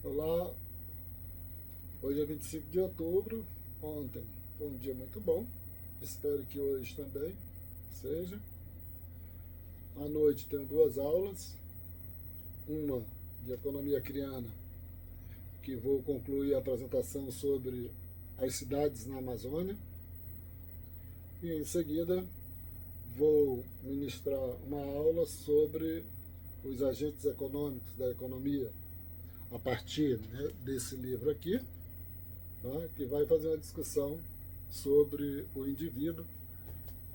Olá, hoje é 25 de outubro. Ontem foi um dia muito bom, espero que hoje também seja. À noite tenho duas aulas, uma de economia criana, que vou concluir a apresentação sobre as cidades na Amazônia, e em seguida vou ministrar uma aula sobre os agentes econômicos da economia, a partir, né, desse livro aqui, tá, que vai fazer uma discussão sobre o indivíduo,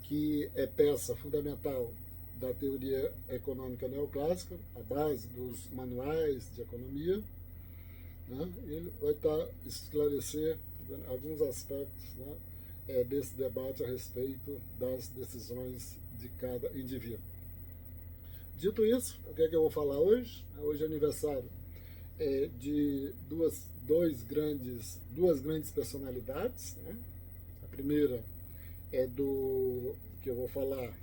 que é peça fundamental da teoria econômica neoclássica, a base dos manuais de economia. Né? Ele vai esclarecer alguns aspectos, né, desse debate a respeito das decisões de cada indivíduo. Dito isso, o que é que eu vou falar hoje? Hoje é aniversário de duas grandes personalidades. Né? A primeira é do que eu vou falar,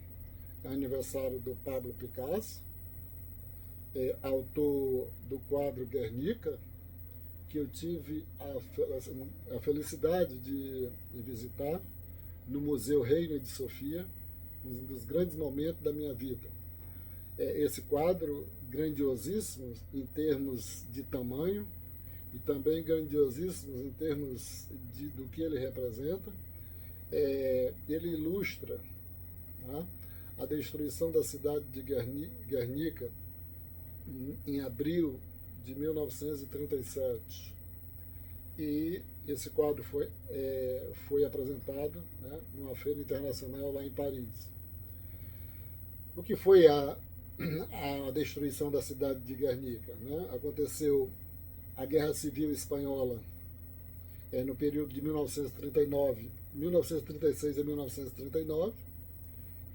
é aniversário do Pablo Picasso, autor do quadro Guernica, que eu tive a felicidade de visitar no Museu Reina de Sofia, um dos grandes momentos da minha vida. Esse quadro grandiosíssimo em termos de tamanho e também grandiosíssimo em termos do que ele representa. Ele ilustra, né, a destruição da cidade de Guernica em abril de 1937. E esse quadro foi apresentado, né, numa feira internacional lá em Paris. O que foi a destruição da cidade de Guernica? Né? Aconteceu a Guerra Civil Espanhola no período de 1936 a 1939,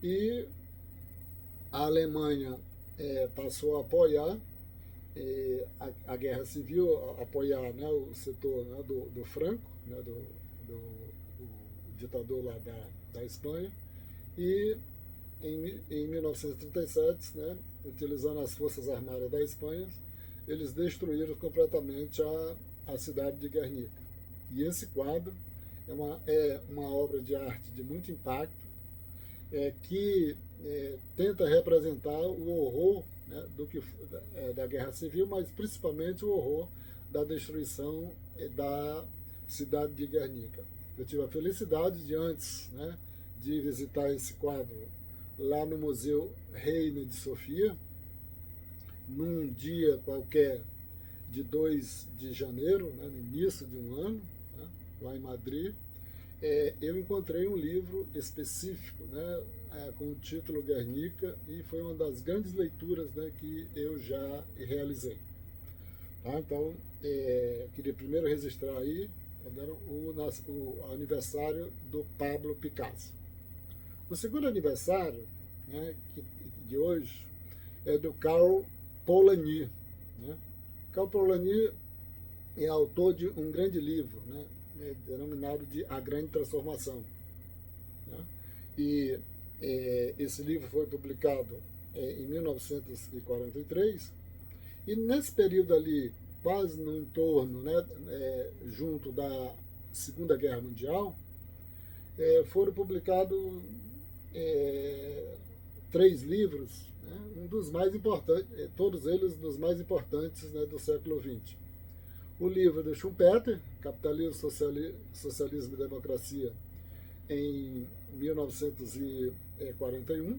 e a Alemanha passou a apoiar a Guerra Civil, apoiar, né, o setor, né, do Franco, né, do ditador lá da Espanha, e em 1937, né, utilizando as Forças Armadas da Espanha, eles destruíram completamente a cidade de Guernica. E esse quadro é uma obra de arte de muito impacto, que tenta representar o horror, né, da Guerra Civil, mas principalmente o horror da destruição da cidade de Guernica. Eu tive a felicidade de antes, né, de visitar esse quadro lá no Museu Reina de Sofia, num dia qualquer de 2 de janeiro, né, no início de um ano, né, lá em Madrid. Eu encontrei um livro específico, né, com o título Guernica, e foi uma das grandes leituras, né, que eu já realizei. Tá? Então, queria primeiro registrar aí o aniversário do Pablo Picasso. O segundo aniversário, né, de hoje, é do Karl Polanyi. Né? Karl Polanyi é autor de um grande livro, né, denominado de A Grande Transformação. Né? E esse livro foi publicado em 1943, e nesse período ali, quase no entorno, né, junto da Segunda Guerra Mundial, foram publicados 3 livros, né, um dos mais importantes, todos eles dos mais importantes, né, do século XX. O livro do Schumpeter, Capitalismo, Socialismo e Democracia, em 1941,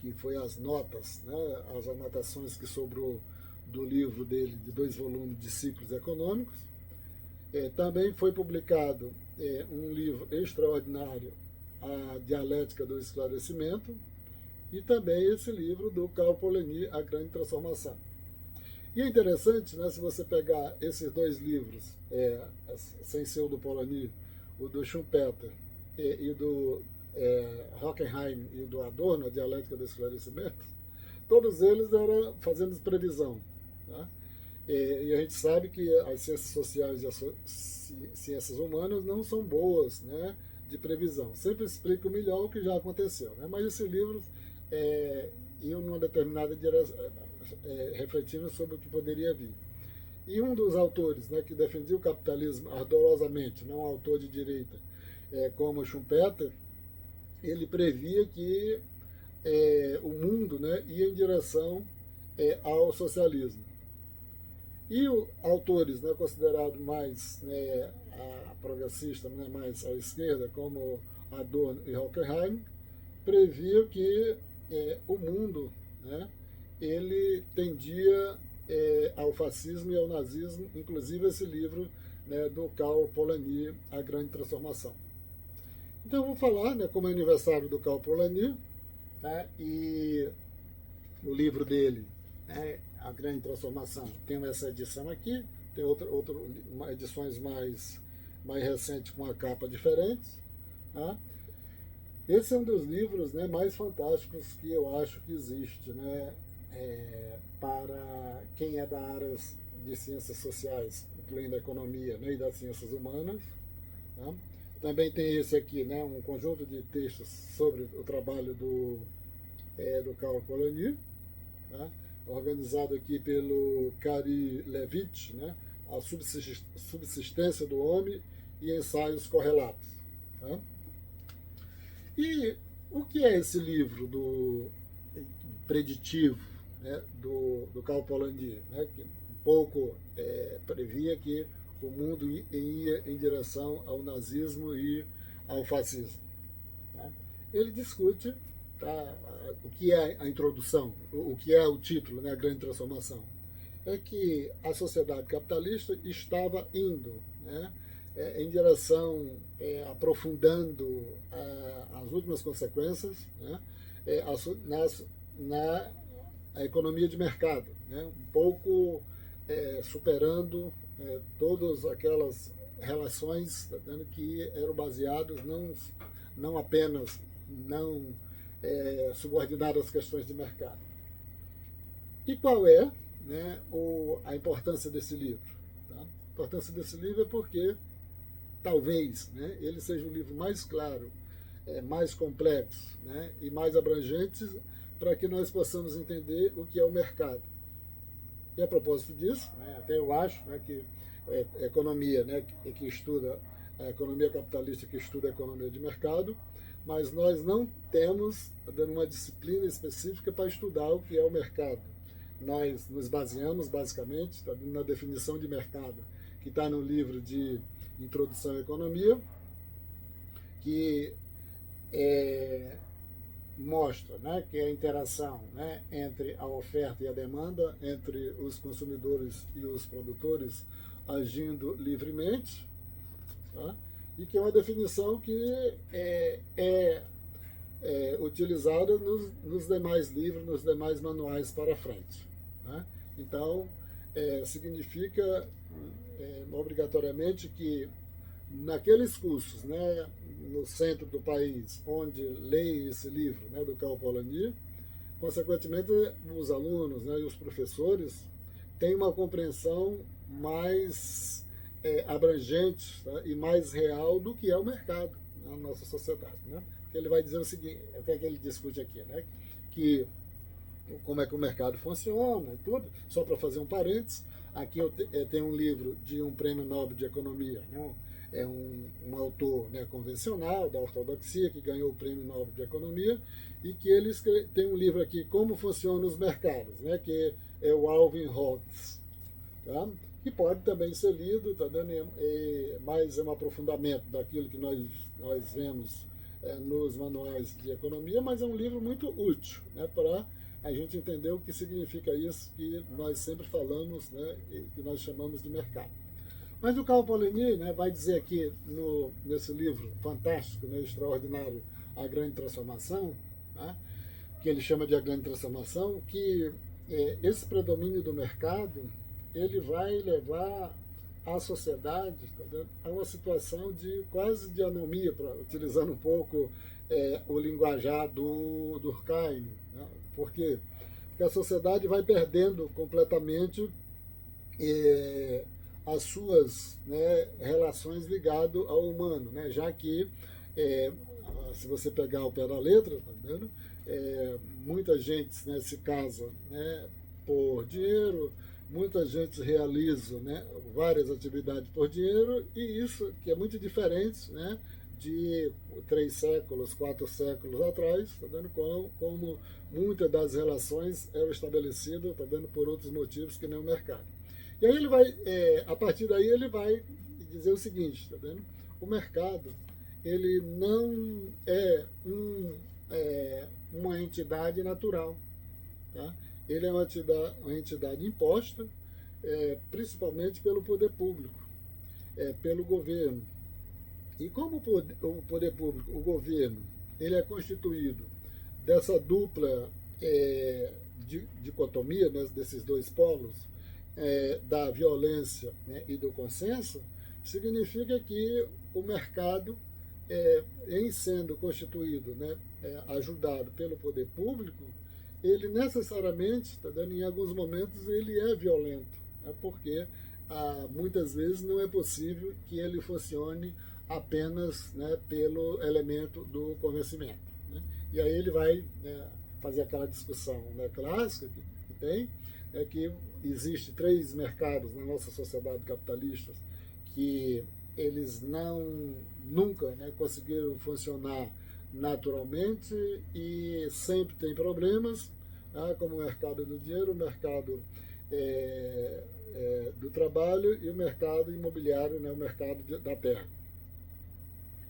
que foi as notas, né, as anotações que sobrou do livro dele de 2 volumes de ciclos econômicos. Também foi publicado um livro extraordinário, A Dialética do Esclarecimento, e também esse livro do Karl Polanyi, A Grande Transformação. E é interessante, né, se você pegar esses 2 livros, sem ser o do Polanyi, o do Schumpeter e do Hockenheim e do Adorno, A Dialética do Esclarecimento, todos eles eram fazendo previsão. Né? E a gente sabe que as ciências sociais e as ciências humanas não são boas, né, de previsão. Sempre explicam melhor o que já aconteceu. Né? Mas esses livros iam numa determinada direção, refletindo sobre o que poderia vir. E um dos autores, né, que defendia o capitalismo ardorosamente, não um autor de direita, como Schumpeter, ele previa que o mundo, né, ia em direção ao socialismo. E autores, né, considerados mais progressistas, né, mais à esquerda, como Adorno e Horkheim, previam que o mundo, né, ele tendia ao fascismo e ao nazismo, inclusive esse livro, né, do Karl Polanyi, A Grande Transformação. Então eu vou falar, né, como é aniversário do Karl Polanyi, tá, e o livro dele, né, A Grande Transformação, tem essa edição aqui, tem edições mais recentes com a capa diferente. Tá? Esse é um dos livros, né, mais fantásticos que eu acho que existe, né, para quem é da área de ciências sociais, incluindo a economia, né, e das ciências humanas. Tá? Também tem esse aqui, né, um conjunto de textos sobre o trabalho do Karl Polanyi, tá? Organizado aqui pelo Kari Levitch, né, A Subsistência do Homem e Ensaios Correlatos. Tá? E o que é esse livro preditivo, né, do Karl Polanyi, né, que um pouco previa que o mundo ia em direção ao nazismo e ao fascismo? Tá? Ele discute, tá, o que é a introdução, o que é o título, né, a grande transformação. É que a sociedade capitalista estava indo, né, em direção, aprofundando as últimas consequências, né, na economia de mercado, né, um pouco superando todas aquelas relações, tá, que eram baseadas não apenas subordinadas às questões de mercado. E qual é, né, a importância desse livro? Tá? A importância desse livro é porque talvez, né, ele seja o livro mais claro, mais complexo, né, e mais abrangente para que nós possamos entender o que é o mercado. E a propósito disso, né, até eu acho, né, que a economia, né, que estuda a economia capitalista, que estuda a economia de mercado, mas nós não temos uma disciplina específica para estudar o que é o mercado. Nós nos baseamos basicamente na definição de mercado que está no livro de Introdução à Economia, que mostra, né, que é a interação, né, entre a oferta e a demanda, entre os consumidores e os produtores agindo livremente, tá? E que é uma definição que é utilizada nos demais livros, nos demais manuais para frente. Né? Então, significa obrigatoriamente que naqueles cursos, né, no centro do país, onde leem esse livro, né, do Karl Polanyi, consequentemente os alunos, né, e os professores têm uma compreensão mais abrangente, tá, e mais real do que é o mercado na nossa sociedade. Né? Porque ele vai dizer o seguinte, o que é que ele discute aqui, né? Que como é que o mercado funciona e tudo, só para fazer um parênteses, aqui eu tenho um livro de um prêmio Nobel de Economia, né? É um autor, né, convencional, da ortodoxia, que ganhou o prêmio Nobel de Economia, e que ele tem um livro aqui, Como Funcionam os Mercados, né, que é o Alvin Holtz, tá? Que pode também ser lido, tá dando mais um aprofundamento daquilo que nós vemos nos manuais de economia, mas é um livro muito útil, né, para a gente entender o que significa isso que nós sempre falamos, né, que nós chamamos de mercado. Mas o Karl Polanyi, né, vai dizer aqui nesse livro fantástico, né, extraordinário, A Grande Transformação, né, que ele chama de A Grande Transformação, que esse predomínio do mercado ele vai levar a sociedade, tá, a uma situação de quase de anomia, utilizando um pouco o linguajar do Durkheim. Né? Por quê? Porque a sociedade vai perdendo completamente as suas, né, relações ligadas ao humano, né? Já que, se você pegar o pé da letra, tá vendo? Muita gente, né, se casa, né, por dinheiro, muita gente realiza, né, várias atividades por dinheiro, e isso que é muito diferente, né, de 3 séculos, 4 séculos atrás, tá vendo como muitas das relações eram estabelecidas, tá vendo, por outros motivos que nem o mercado. E aí ele vai, a partir daí ele vai dizer o seguinte, tá vendo? O mercado, ele não é, uma entidade natural, tá? Ele é uma entidade imposta, principalmente pelo poder público, pelo governo. E como o poder público, o governo, ele é constituído dessa dupla dicotomia, né, desses dois polos, da violência, né, e do consenso, significa que o mercado, em sendo constituído, né, ajudado pelo poder público, ele necessariamente, tá dando, em alguns momentos, ele é violento, né, porque muitas vezes não é possível que ele funcione apenas, né, pelo elemento do convencimento. Né? E aí ele vai, né, fazer aquela discussão, né, clássica que tem, que existe 3 mercados na nossa sociedade capitalista que eles nunca, né, conseguiram funcionar naturalmente e sempre tem problemas, né, como o mercado do dinheiro, o mercado do trabalho e o mercado imobiliário, né, o mercado da terra.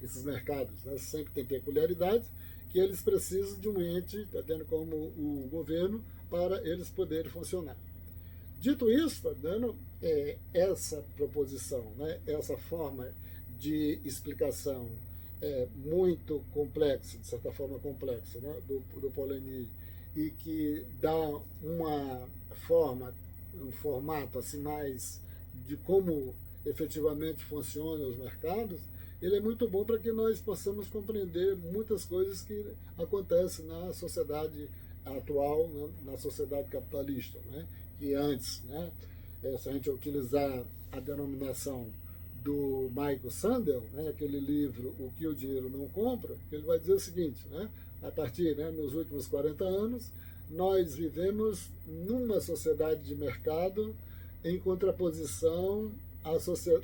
Esses mercados, né, sempre têm peculiaridades que eles precisam de um ente, tá vendo, como o governo, para eles poderem funcionar. Dito isso, tá dando, essa proposição, né, essa forma de explicação muito complexa, de certa forma complexa, né, do Polanyi, e que dá uma forma, um formato assim mais de como efetivamente funcionam os mercados, ele é muito bom para que nós possamos compreender muitas coisas que acontecem na sociedade atual, né, na sociedade capitalista, né, que antes, né, se a gente utilizar a denominação do Michael Sandel, né, aquele livro O que o Dinheiro Não Compra, ele vai dizer o seguinte, né, a partir, né, nos últimos 40 anos, nós vivemos numa sociedade de mercado em contraposição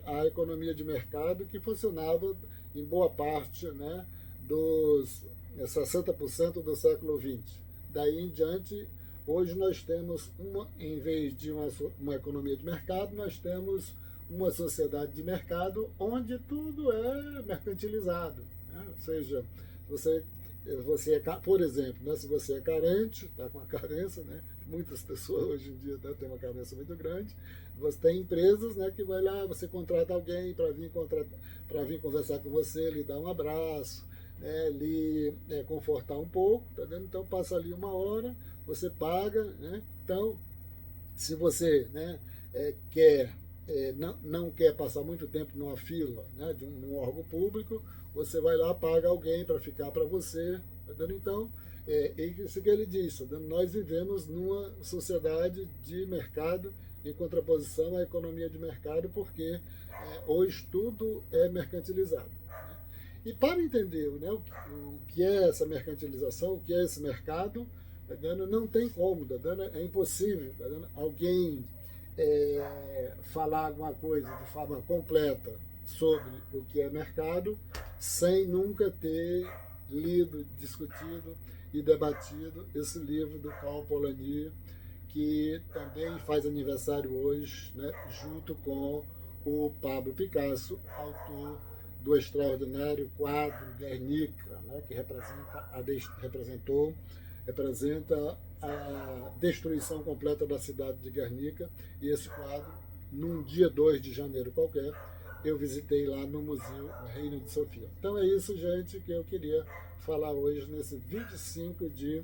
à economia de mercado que funcionava em boa parte, né, dos 60% do século XX. Daí em diante, hoje nós temos, em vez de uma economia de mercado, nós temos uma sociedade de mercado onde tudo é mercantilizado. Né? Ou seja, você por exemplo, né, se você é carente, está com uma carência, né, muitas pessoas hoje em dia, né, têm uma carência muito grande, você tem empresas, né, que vai lá, você contrata alguém para vir conversar com você, lhe dar um abraço, né, lhe confortar um pouco, tá vendo? Então passa ali 1 hora, você paga, né? Então, se você, né, não quer passar muito tempo numa fila, né, num órgão público, você vai lá, paga alguém para ficar para você. Tá dando? Então, isso que ele diz, tá dando? Nós vivemos numa sociedade de mercado em contraposição à economia de mercado, porque hoje tudo é mercantilizado. Né? E para entender, né, o que é essa mercantilização, o que é esse mercado, tá dando? Não tem como, tá dando? É impossível, tá dando? Alguém falar alguma coisa de forma completa sobre o que é mercado, sem nunca ter lido, discutido e debatido esse livro do Karl Polanyi, que também faz aniversário hoje, né, junto com o Pablo Picasso, autor do extraordinário quadro Guernica, né, que representa a destruição completa da cidade de Guernica, e esse quadro, num dia 2 de janeiro qualquer, eu visitei lá no Museu Reino de Sofia. Então é isso, gente, que eu queria falar hoje, nesse 25 de